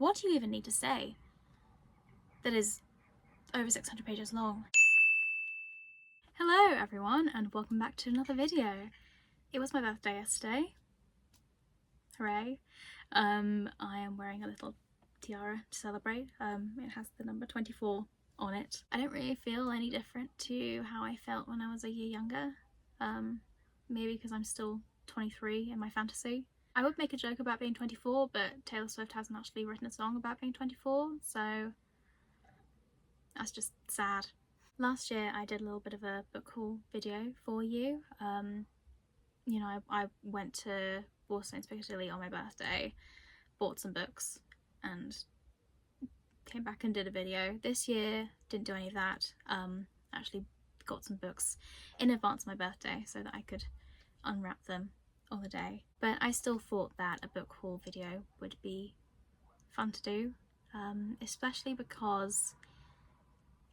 what do you even need to say that is over 600 pages long? Hello everyone, and welcome back to another video. It was my birthday yesterday. Hooray. I am wearing a little tiara to celebrate. It has the number 24 on it. I don't really feel any different to how I felt when I was a year younger. Maybe because I'm still 23 in my fantasy. I would make a joke about being 24, but Taylor Swift hasn't actually written a song about being 24, so that's just sad. Last year I did a little bit of a book haul video for you. You know, I went to Waterstones Piccadilly on my birthday, bought some books, and came back and did a video. This year didn't do any of that. Actually got some books in advance of my birthday so that I could unwrap them on the day. But I still thought that a book haul video would be fun to do, especially because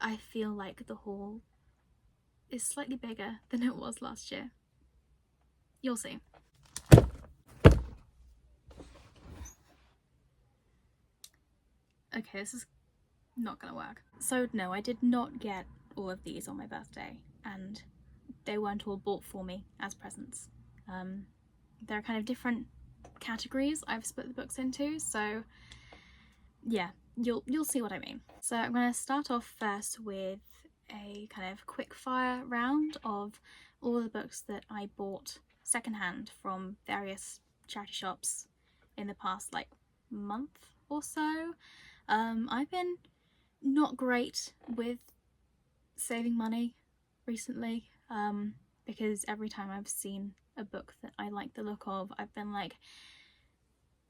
I feel like the haul is slightly bigger than it was last year. You'll see. Okay, this is not gonna work. So no, I did not get all of these on my birthday, and they weren't all bought for me as presents. There are kind of different categories I've split the books into, so yeah, you'll see what I mean. So I'm going to start off first with a kind of quick fire round of all the books that I bought secondhand from various charity shops in the past like month or so. I've been not great with saving money recently, because every time I've seen a book that I like the look of, I've been like,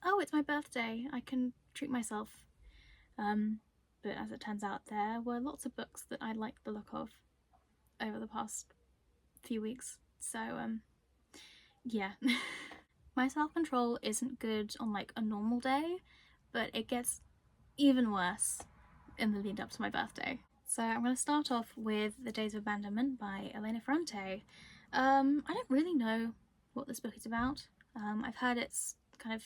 oh, it's my birthday, I can treat myself. But as it turns out, there were lots of books that I liked the look of over the past few weeks, so yeah. My self-control isn't good on like a normal day, but it gets even worse in the lead up to my birthday. So I'm going to start off with The Days of Abandonment by Elena Ferrante. I don't really know what this book is about. I've heard it's kind of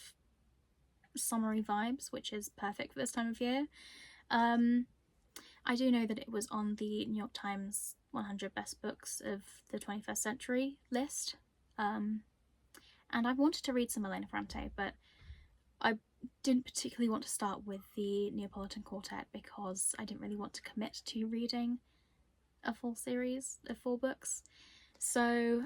summery vibes, which is perfect for this time of year. I do know that it was on the New York Times 100 Best Books of the 21st Century list, and I wanted to read some Elena Ferrante, but I didn't particularly want to start with the Neapolitan Quartet because I didn't really want to commit to reading a full series of 4 books. So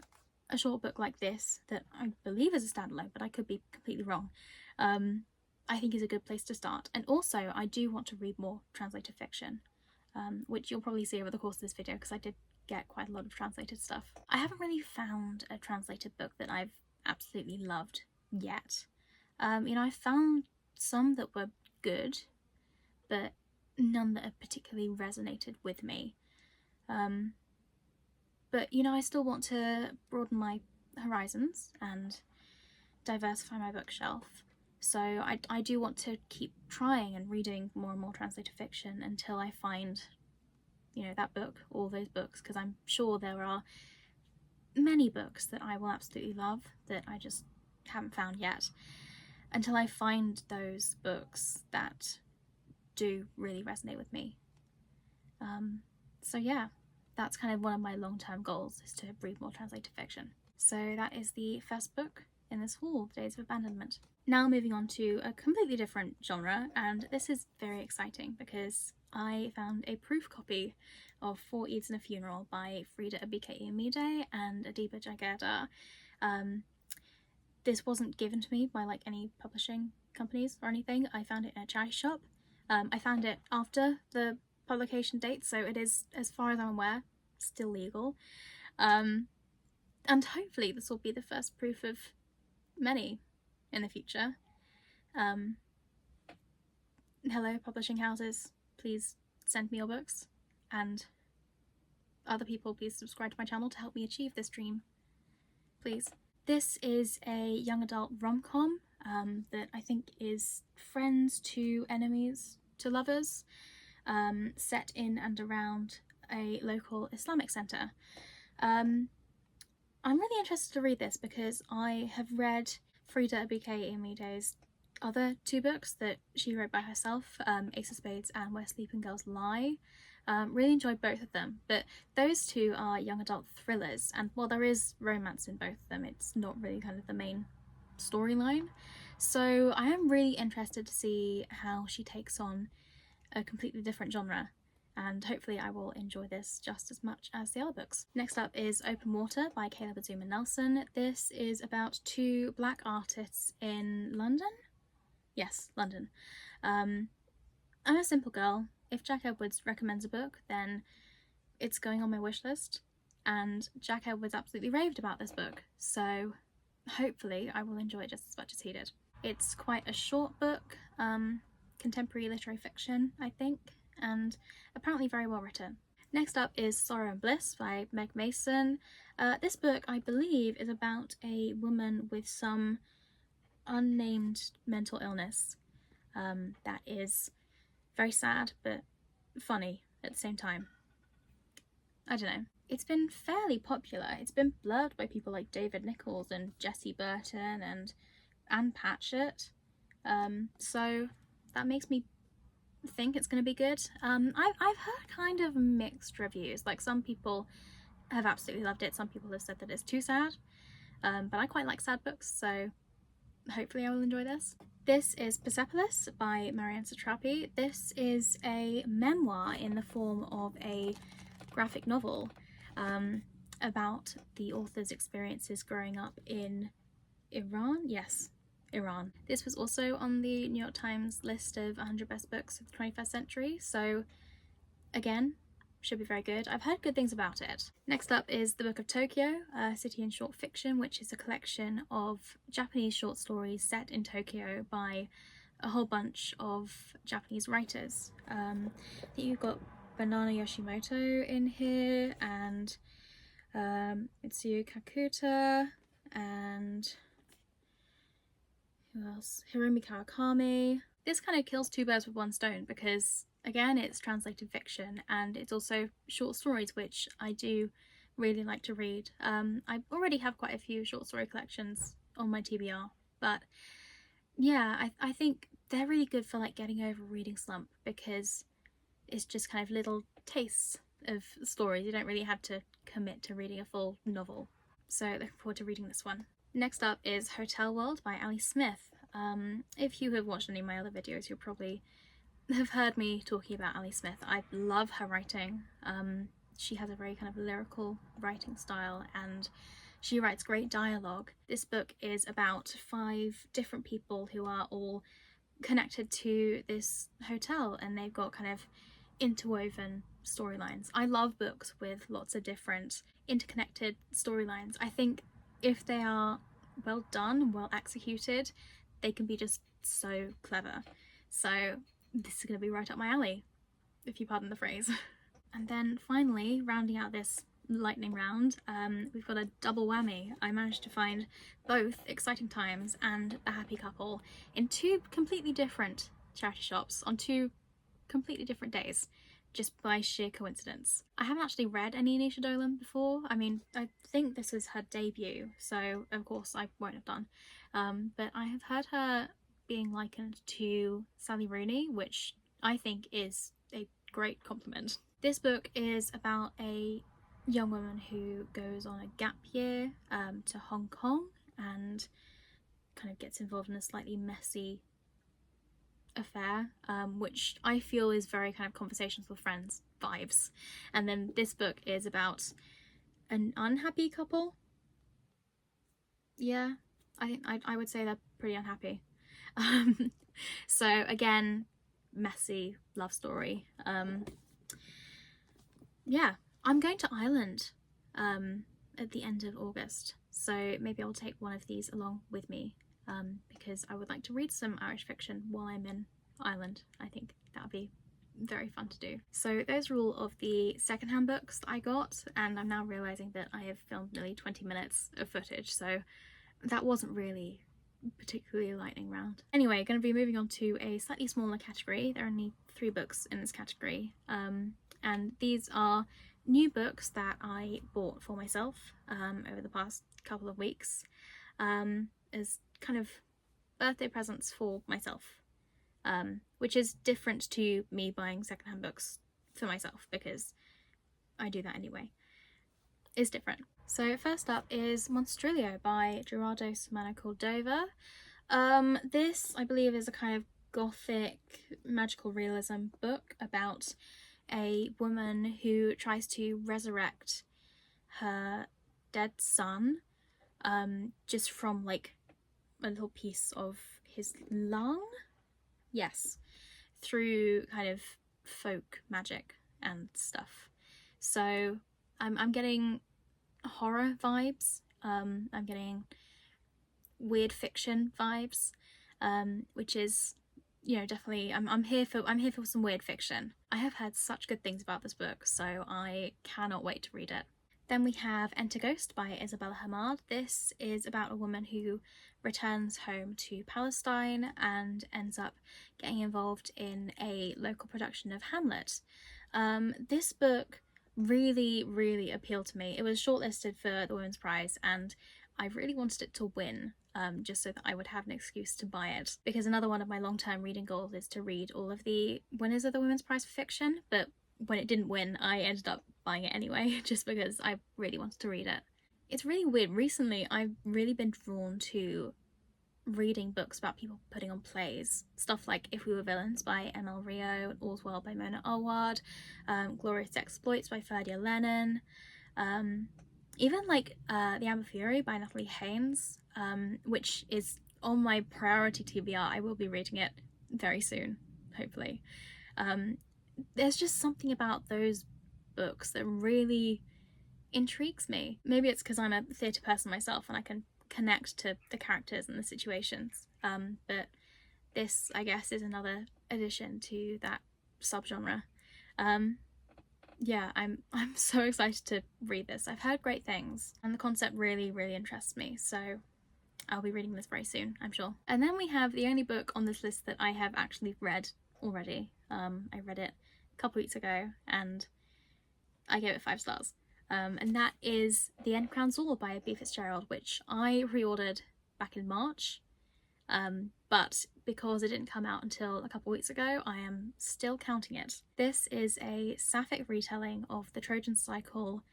a short book like this, that I believe is a standalone, but I could be completely wrong, I think is a good place to start. And also I do want to read more translated fiction, which you'll probably see over the course of this video because I did get quite a lot of translated stuff. I haven't really found a translated book that I've absolutely loved yet. You know, I found some that were good, but none that have particularly resonated with me. But you know, I still want to broaden my horizons and diversify my bookshelf. So I do want to keep trying and reading more and more translated fiction until I find, you know, that book or those books, because I'm sure there are many books that I will absolutely love that I just haven't found yet. Until I find those books that do really resonate with me. So yeah, that's kind of one of my long-term goals, is to read more translated fiction. So that is the first book in this haul, The Days of Abandonment. Now moving on to a completely different genre, and this is very exciting because I found a proof copy of Four Eids and a Funeral by Frida Abike-Iyimide and Adiba Jageda. This wasn't given to me by like any publishing companies or anything. I found it in a charity shop. I found it after the publication date, so it is, as far as I'm aware, still legal. And hopefully this will be the first proof of many in the future. Hello, publishing houses, please send me your books, and other people, please subscribe to my channel to help me achieve this dream, please. This is a young adult rom-com that I think is friends to enemies to lovers, set in and around a local Islamic centre. I'm really interested to read this because I have read Frida Abike-Iyimide's other two books that she wrote by herself, Ace of Spades and Where Sleeping Girls Lie. Really enjoyed both of them, but those two are young adult thrillers, and while there is romance in both of them, it's not really kind of the main storyline. So I am really interested to see how she takes on a completely different genre, and hopefully I will enjoy this just as much as the other books. Next up is Open Water by Caleb Azuma Nelson. This is about two black artists in London? Yes, London. I'm a simple girl. If Jack Edwards recommends a book, then it's going on my wish list, and Jack Edwards absolutely raved about this book, so hopefully I will enjoy it just as much as he did. It's quite a short book, contemporary literary fiction, I think, and apparently very well written. Next up is Sorrow and Bliss by Meg Mason. This book, I believe, is about a woman with some unnamed mental illness that is very sad but funny at the same time. I don't know. It's been fairly popular. It's been blurred by people like David Nichols and Jessie Burton and Anne Patchett. So that makes me think it's going to be good. I've heard kind of mixed reviews. Like, some people have absolutely loved it. Some people have said that it's too sad. But I quite like sad books, so hopefully I will enjoy this. This is Persepolis by Marianne Satrapi. This is a memoir in the form of a graphic novel about the author's experiences growing up in Iran. Yes, Iran. This was also on the New York Times list of 100 best books of the 21st century, so again, should be very good. I've heard good things about it. Next up is The Book of Tokyo, a city and short fiction, which is a collection of Japanese short stories set in Tokyo by a whole bunch of Japanese writers. I think you've got Banana Yoshimoto in here, and Mitsuyo Kakuta, and who else? Hiromi Kawakami. This kind of kills two birds with one stone because, again, it's translated fiction and it's also short stories, which I do really like to read. I already have quite a few short story collections on my TBR, but yeah, I think they're really good for like getting over a reading slump because it's just kind of little tastes of stories. You don't really have to commit to reading a full novel. So looking forward to reading this one. Next up is Hotel World by Ali Smith. If you have watched any of my other videos, you'll probably have heard me talking about Ali Smith. I love her writing. She has a very kind of lyrical writing style and she writes great dialogue. This book is about 5 different people who are all connected to this hotel and they've got kind of interwoven storylines. I love books with lots of different interconnected storylines. I think if they are well done, well executed, they can be just so clever. So this is going to be right up my alley, if you pardon the phrase. And then finally, rounding out this lightning round, we've got a double whammy. I managed to find both Exciting Times and A Happy Couple in 2 completely different charity shops on 2 completely different days, just by sheer coincidence. I haven't actually read any Anisha Dolan before. I mean, I think this is her debut, so of course I won't have done. But I have heard her being likened to Sally Rooney, which I think is a great compliment. This book is about a young woman who goes on a gap year to Hong Kong and kind of gets involved in a slightly messy affair, which I feel is very kind of Conversations with Friends vibes. And then this book is about an unhappy couple. Yeah, I think I would say they're pretty unhappy. So again, messy love story. Yeah, I'm going to Ireland at the end of August, so maybe I'll take one of these along with me because I would like to read some Irish fiction while I'm in Ireland. I think that would be very fun to do. So those are all of the secondhand books that I got, and I'm now realising that I have filmed nearly 20 minutes of footage, so that wasn't really particularly a lightning round. Anyway, going to be moving on to a slightly smaller category. There are only 3 books in this category, and these are new books that I bought for myself over the past couple of weeks as kind of birthday presents for myself, which is different to me buying secondhand books for myself, because I do that anyway. It's different. So first up is Monstrilio by Gerardo Samana Cordova. This, I believe, is a kind of gothic magical realism book about a woman who tries to resurrect her dead son, just from like a little piece of his lung, yes, through kind of folk magic and stuff. So I'm getting horror vibes, I'm getting weird fiction vibes, which is, you know, definitely I'm here for some weird fiction. I have heard such good things about this book, so I cannot wait to read it. Then we have Enter Ghost by Isabella Hamad. This is about a woman who returns home to Palestine and ends up getting involved in a local production of Hamlet. This book really appealed to me. It was shortlisted for the Women's Prize, and I really wanted it to win, just so that I would have an excuse to buy it, because another one of my long-term reading goals is to read all of the winners of the Women's Prize for Fiction, but when it didn't win, I ended up buying it anyway, just because I really wanted to read it. It's really weird. Recently, I've really been drawn to reading books about people putting on plays. Stuff like If We Were Villains by M.L. Rio, All's Well by Mona Awad, Glorious Exploits by Ferdia Lennon, even like The Amber Fury by Natalie Haynes, which is on my priority TBR. I will be reading it very soon, hopefully. There's just something about those books that really intrigues me. Maybe it's because I'm a theatre person myself and I can connect to the characters and the situations, but this, I guess, is another addition to that subgenre. Yeah, I'm so excited to read this. I've heard great things and the concept really interests me, so I'll be reading this very soon, I'm sure. And then we have the only book on this list that I have actually read already. I read it a couple weeks ago and I gave it 5 stars. And that is The End Crown's Law by B. Fitzgerald, which I pre-ordered back in March, but because it didn't come out until a couple weeks ago, I am still counting it. This is a sapphic retelling of the Trojan Cycle,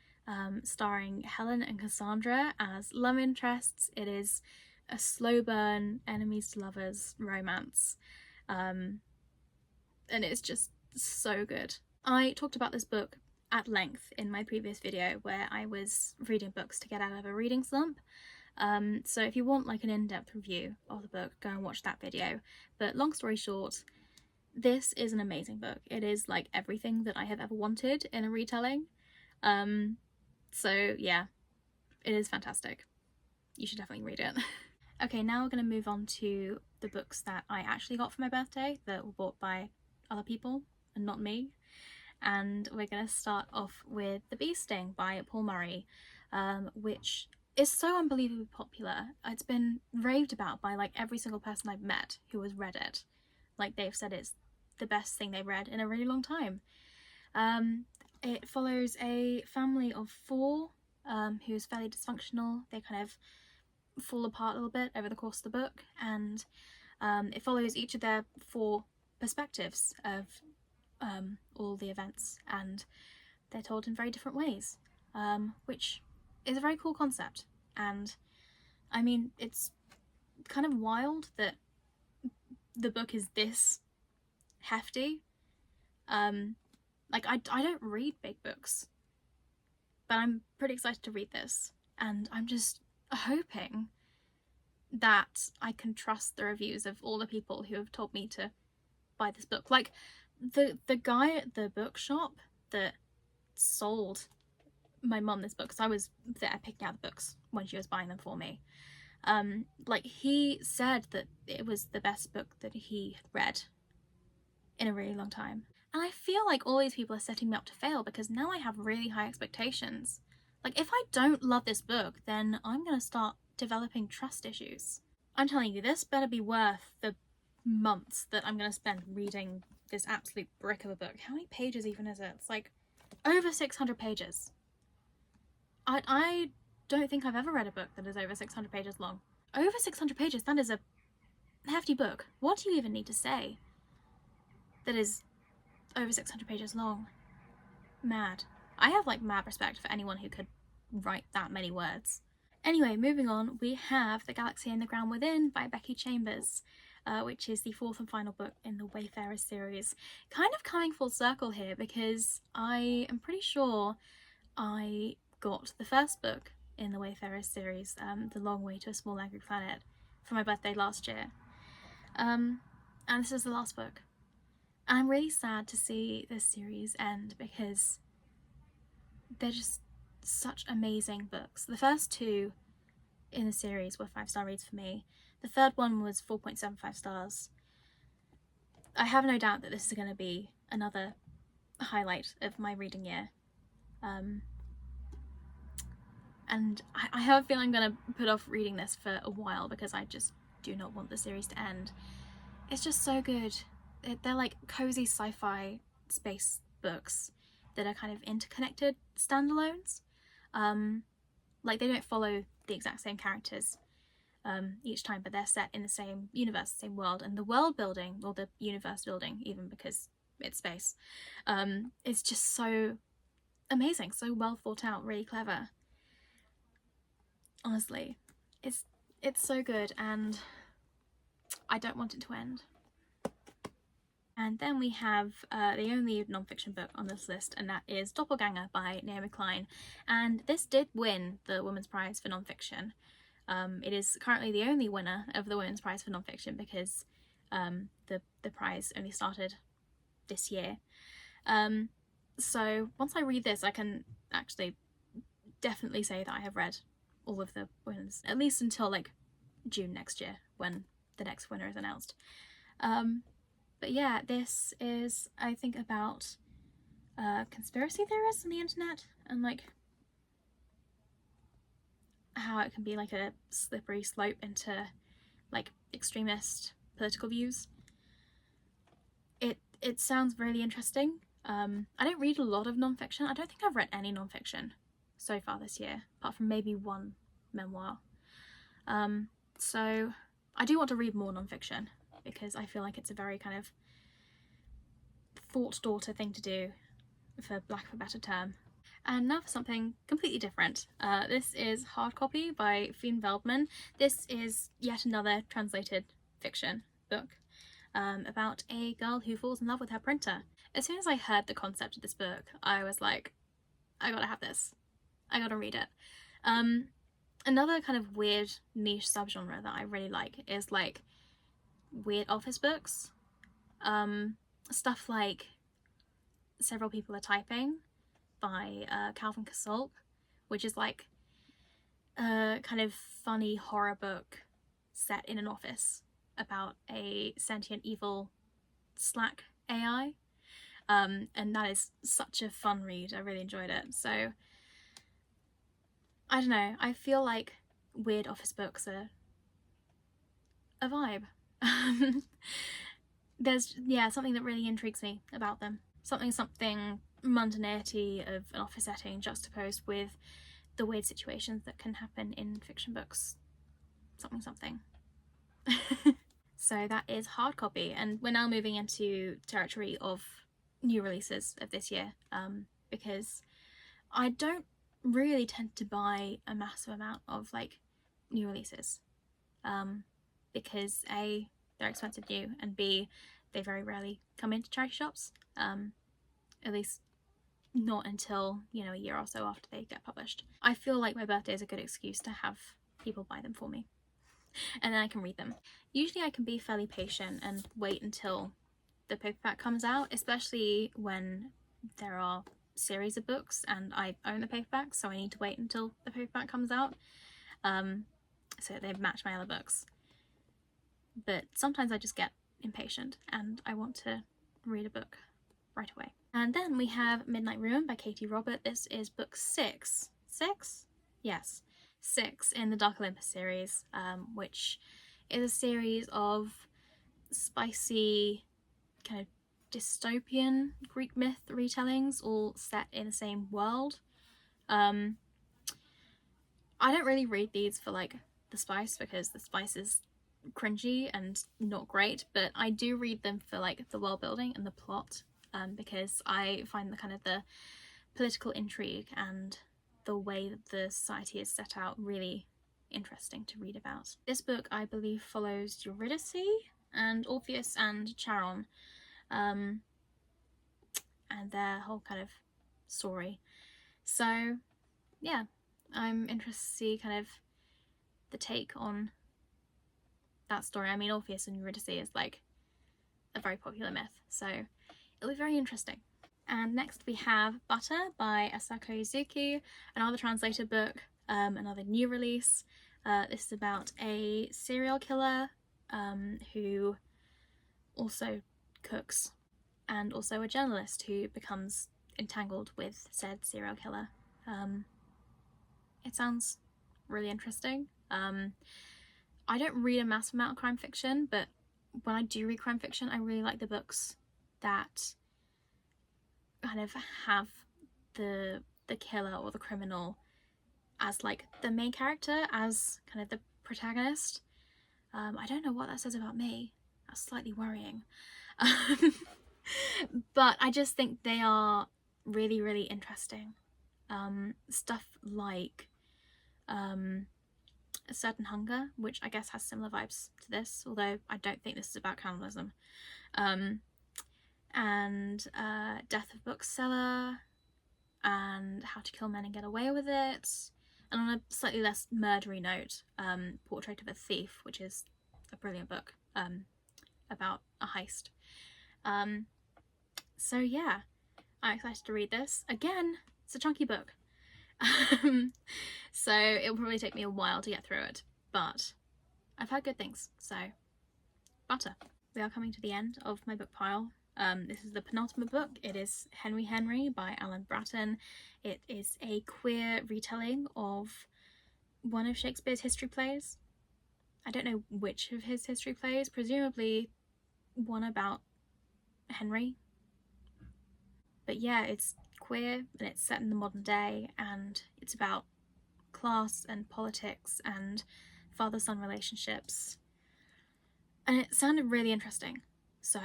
starring Helen and Cassandra as love interests. It is a slow burn, enemies to lovers romance, and it's just so good. I talked about this book at length in my previous video where I was reading books to get out of a reading slump, so if you want like an in-depth review of the book, go and watch that video. But long story short, this is an amazing book. It is like everything that I have ever wanted in a retelling, so yeah, it is fantastic. You should definitely read it. Okay, now we're going to move on to the books that I actually got for my birthday that were bought by other people and not me. And we're going to start off with The Bee Sting by Paul Murray, which is so unbelievably popular. It's been raved about by like every single person I've met who has read it. Like, they've said it's the best thing they've read in a really long time. It follows a family of 4 who's fairly dysfunctional. They kind of fall apart a little bit over the course of the book, and it follows each of their 4 perspectives of all the events, and they're told in very different ways, which is a very cool concept. And I mean, it's kind of wild that the book is this hefty. Like, I don't read big books, but I'm pretty excited to read this, and I'm just hoping that I can trust the reviews of all the people who have told me to buy this book. Like, the guy at the bookshop that sold my mum this book, because I was there picking out the books when she was buying them for me, like, he said that it was the best book that he had read in a really long time. And I feel like all these people are setting me up to fail, because now I have really high expectations. Like, if I don't love this book, then I'm gonna start developing trust issues. I'm telling you, this better be worth the months that I'm gonna spend reading this absolute brick of a book. How many pages even is it? It's like over 600 pages. I don't think I've ever read a book that is over 600 pages long. Over 600 pages, that is a hefty book. What do you even need to say? That is over 600 pages long. Mad. I have like mad respect for anyone who could write that many words. Anyway, moving on, we have The Galaxy and the Ground Within by Becky Chambers, which is the fourth and final book in the Wayfarers series. Kind of coming full circle here because I am pretty sure I got the first book in the Wayfarers series, The Long Way to a Small Angry Planet, for my birthday last year. And this is the last book. And I'm really sad to see this series end because they're just such amazing books. The first two in the series were 5-star reads for me. The third one was 4.75 stars. I have no doubt that this is going to be another highlight of my reading year. And I have a feeling I'm going to put off reading this for a while because I just do not want the series to end. It's just so good. They're like cozy sci-fi space books that are kind of interconnected standalones. Like they don't follow the exact same characters each time, but they're set in the same universe, same world, and the world building, or the universe building, even because it's space, is just so amazing, so well thought out, really clever. Honestly, it's so good, and I don't want it to end. And then we have the only non-fiction book on this list, and that is Doppelganger by Naomi Klein. And this did win the Women's Prize for Non-Fiction. It is currently the only winner of the Women's Prize for Non-Fiction because the prize only started this year. So once I read this, I can actually definitely say that I have read all of the winners, at least until like June next year when the next winner is announced. But yeah, this is, I think, about conspiracy theorists on the internet and like how it can be like a slippery slope into like extremist political views. It sounds really interesting. I don't read a lot of non-fiction. I don't think I've read any non-fiction so far this year, apart from maybe one memoir. So I do want to read more non-fiction because I feel like it's a very kind of thought daughter thing to do, for lack of a better term. And now for something completely different. This is Hard Copy by Finn Veldman. This is yet another translated fiction book about a girl who falls in love with her printer. As soon as I heard the concept of this book, I was like, I gotta have this. I gotta read it. Another kind of weird niche subgenre that I really like is like weird office books. Stuff like Several People Are Typing by Calvin Kasulk, which is like a kind of funny horror book set in an office about a sentient evil Slack AI. And that is such a fun read. I really enjoyed it. So I don't know, I feel like weird office books are a vibe. There's something that really intrigues me about them. Something mundanity of an office setting juxtaposed with the weird situations that can happen in fiction books. Something. So that is Hard Copy, and we're now moving into territory of new releases of this year, because I don't really tend to buy a massive amount of like new releases, because A, they're expensive new, and B, they very rarely come into charity shops, at least not until, a year or so after they get published. I feel like my birthday is a good excuse to have people buy them for me, and then I can read them. Usually I can be fairly patient and wait until the paperback comes out, especially when there are series of books and I own the paperback, so I need to wait until the paperback comes out, so they match my other books. But sometimes I just get impatient and I want to read a book right away. And then we have Midnight Ruin by Katie Robert. This is book 6. 6? Yes, 6 in the Dark Olympus series, which is a series of spicy kind of dystopian Greek myth retellings all set in the same world. I don't really read these for like the spice, because the spice is cringy and not great, but I do read them for like the world building and the plot, because I find the kind of the political intrigue and the way that the society is set out really interesting to read about. This book, I believe, follows Eurydice and Orpheus and Charon, and their whole kind of story. So yeah, I'm interested to see kind of the take on that story. I mean, Orpheus and Eurydice is like a very popular myth, so it'll be very interesting. And next we have Butter by Asako Yuzuki, another translated book, another new release. This is about a serial killer who also cooks, and also a journalist who becomes entangled with said serial killer. It sounds really interesting. I don't read a massive amount of crime fiction, but when I do read crime fiction, I really like the books that kind of have the killer or the criminal as like the main character, as kind of the protagonist. I don't know what that says about me. That's slightly worrying. But I just think they are really, really interesting. Stuff like A Certain Hunger, which I guess has similar vibes to this, although I don't think this is about cannibalism. And Death of Bookseller, and How to Kill Men and Get Away with It. And on a slightly less murdery note, Portrait of a Thief, which is a brilliant book about a heist. So yeah, I'm excited to read this. Again, it's a chunky book. So it'll probably take me a while to get through it, but I've heard good things, so Butter. We are coming to the end of my book pile. This is the penultimate book. It is Henry Henry by Alan Bratton. It is a queer retelling of one of Shakespeare's history plays. I don't know which of his history plays, presumably one about Henry. But yeah, it's queer and it's set in the modern day, and it's about class and politics and father-son relationships. And it sounded really interesting. So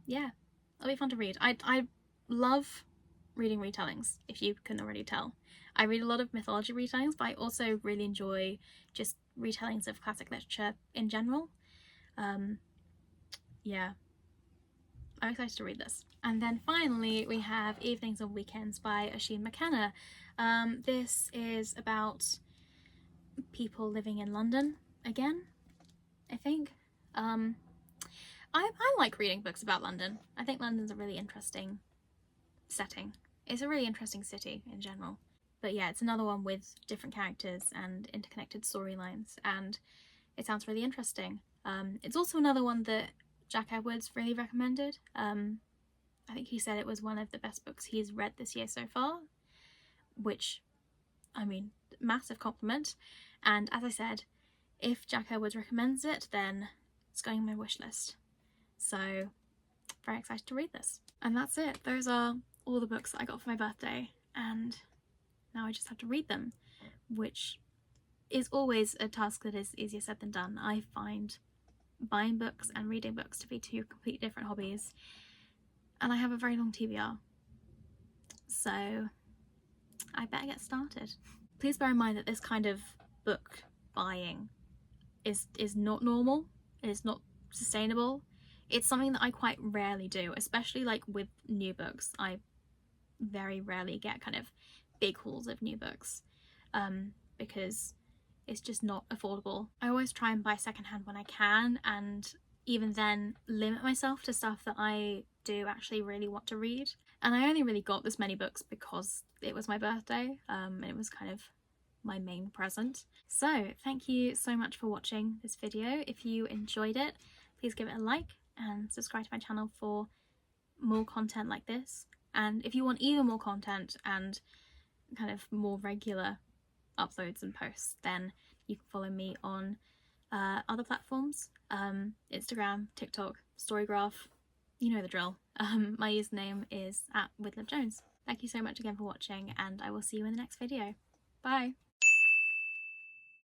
yeah, it'll be fun to read. I love reading retellings, if you couldn't already tell. I read a lot of mythology retellings, but I also really enjoy just retellings of classic literature in general. Yeah, I'm excited to read this. And then finally we have Evenings and Weekends by Oisin McKenna. This is about people living in London again, I think. I like reading books about London. I think London's a really interesting setting. It's a really interesting city in general. But yeah, it's another one with different characters and interconnected storylines, and it sounds really interesting. It's also another one that Jack Edwards really recommended. I think he said it was one of the best books he's read this year so far, which, I mean, massive compliment. And as I said, if Jack Edwards recommends it, then it's going on my wish list. So very excited to read this. And that's it. Those are all the books that I got for my birthday, and now I just have to read them, which is always a task that is easier said than done. I find buying books and reading books to be two completely different hobbies, and I have a very long TBR, so I better get started. Please bear in mind that this kind of book buying is not normal. It is not sustainable. It's something that I quite rarely do, especially like with new books. I very rarely get kind of big hauls of new books, because it's just not affordable. I always try and buy secondhand when I can, and even then limit myself to stuff that I do actually really want to read. And I only really got this many books because it was my birthday, and it was kind of my main present. So thank you so much for watching this video. If you enjoyed it, please give it a like and subscribe to my channel for more content like this. And if you want even more content and kind of more regular uploads and posts, then you can follow me on other platforms, Instagram, TikTok, Storygraph, you know the drill. My username is @WithLivJones. Thank you so much again for watching, and I will see you in the next video. Bye!